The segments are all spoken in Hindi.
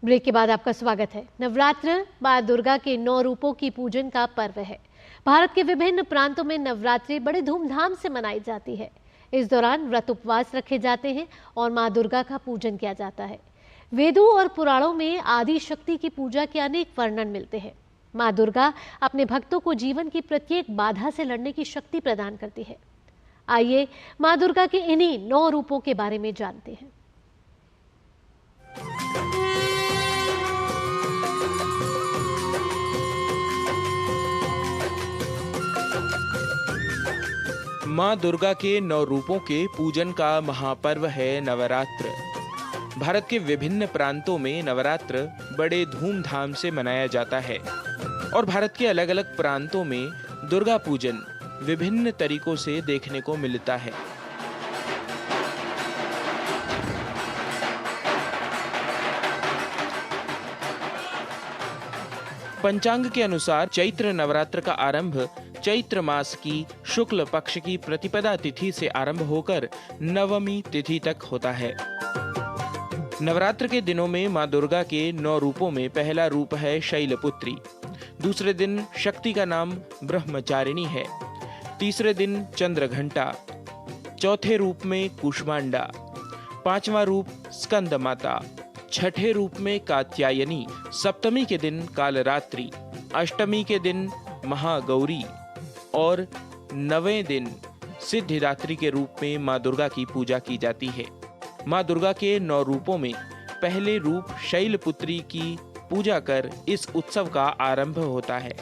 ब्रेक के बाद आपका स्वागत है। नवरात्र मां दुर्गा के 9 रूपों की पूजन का पर्व है। भारत के विभिन्न प्रांतों में नवरात्रि बड़े धूमधाम से मनाई जाती है। इस दौरान व्रत उपवास रखे जाते हैं और मां दुर्गा का पूजन किया जाता है। वेदों और पुराणों में आदि शक्ति की पूजा के अनेक वर्णन मिलते हैं। मां दुर्गा अपने भक्तों को जीवन की प्रत्येक बाधा से लड़ने की शक्ति प्रदान करती है। आइए मां दुर्गा के इन्हीं 9 रूपों के बारे में जानते हैं। मां दुर्गा के 9 रूपों के पूजन का महापर्व है नवरात्र। भारत के विभिन्न प्रांतों में नवरात्र बड़े धूमधाम से मनाया जाता है और भारत के अलग अलग प्रांतों में दुर्गा पूजन विभिन्न तरीकों से देखने को मिलता है। पंचांग के अनुसार चैत्र नवरात्र का आरंभ चैत्र मास की शुक्ल पक्ष की प्रतिपदा तिथि से आरंभ होकर नवमी तिथि तक होता है। नवरात्र के दिनों में मां दुर्गा के 9 रूपों में पहला रूप है शैलपुत्री, दूसरे दिन शक्ति का नाम ब्रह्मचारिणी है, तीसरे दिन चंद्रघंटा, चौथे रूप में कुष्मांडा, पांचवा रूप स्कंद माता, छठे रूप में कात्यायनी, सप्तमी के दिन कालरात्रि, अष्टमी के दिन महागौरी और 9वें दिन सिद्धिदात्री के रूप में मां दुर्गा की पूजा की जाती है। मां दुर्गा के 9 रूपों में पहले रूप शैलपुत्री की पूजा कर इस उत्सव का आरंभ होता है।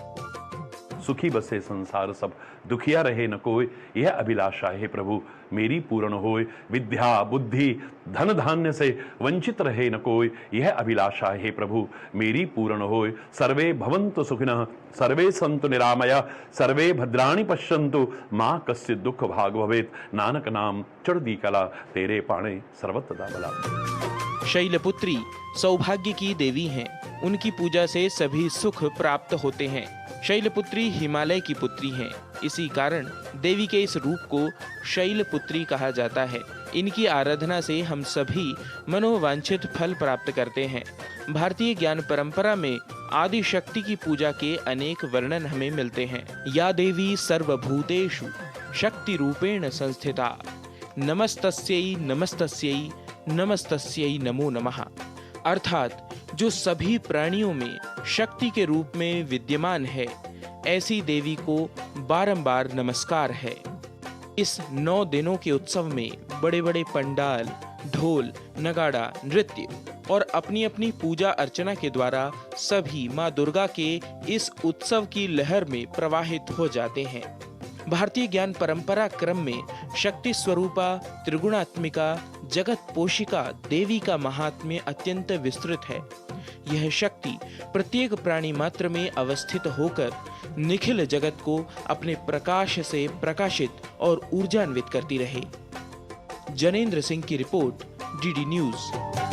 सुखी बसे संसार सब, दुखिया रहे न कोई, यह अभिलाषा है प्रभु मेरी पूर्ण होय। विद्या बुद्धि धन धान्य से वंचित रहे न कोई, यह अभिलाषा है प्रभु मेरी पूर्ण होय। सर्वे भवन्तु सुखिनः, सर्वे सन्तु निरामया, सर्वे भद्राणि पश्यन्तु, मां कस्य दुख भाग भवेत्। नानक नाम चढ़दी कला, तेरे पाणे सर्वत्र बला। शैलपुत्री सौभाग्य की देवी हैं। उनकी पूजा से सभी सुख प्राप्त होते हैं। शैलपुत्री हिमालय की पुत्री हैं। इसी कारण देवी के इस रूप को शैलपुत्री कहा जाता है। इनकी आराधना से हम सभी मनोवांछित फल प्राप्त करते हैं। भारतीय ज्ञान परंपरा में आदि शक्ति की पूजा के अनेक वर्णन हमें मिलते हैं। या देवी सर्वभूतेषु शक्ति रूपेण संस्थिता, नमस्तस्यै नमस्तस्यै नमस्तस्यै नमो नमः। अर्थात जो सभी प्राणियों में शक्ति के रूप में विद्यमान है, ऐसी देवी को बारंबार नमस्कार है। इस 9 दिनों के उत्सव में बड़े बड़े पंडाल, ढोल, नगाड़ा, नृत्य और अपनी अपनी पूजा अर्चना के द्वारा सभी मां दुर्गा के इस उत्सव की लहर में प्रवाहित हो जाते हैं। भारतीय ज्ञान परंपरा क्रम में शक्ति स्वरूपा, त्रिगुणात्मिका, जगत पोषिका देवी का महात्म्य अत्यंत विस्तृत है। यह शक्ति प्रत्येक प्राणी मात्र में अवस्थित होकर निखिल जगत को अपने प्रकाश से प्रकाशित और ऊर्जान्वित करती रहे। जनेंद्र सिंह की रिपोर्ट, डीडी न्यूज।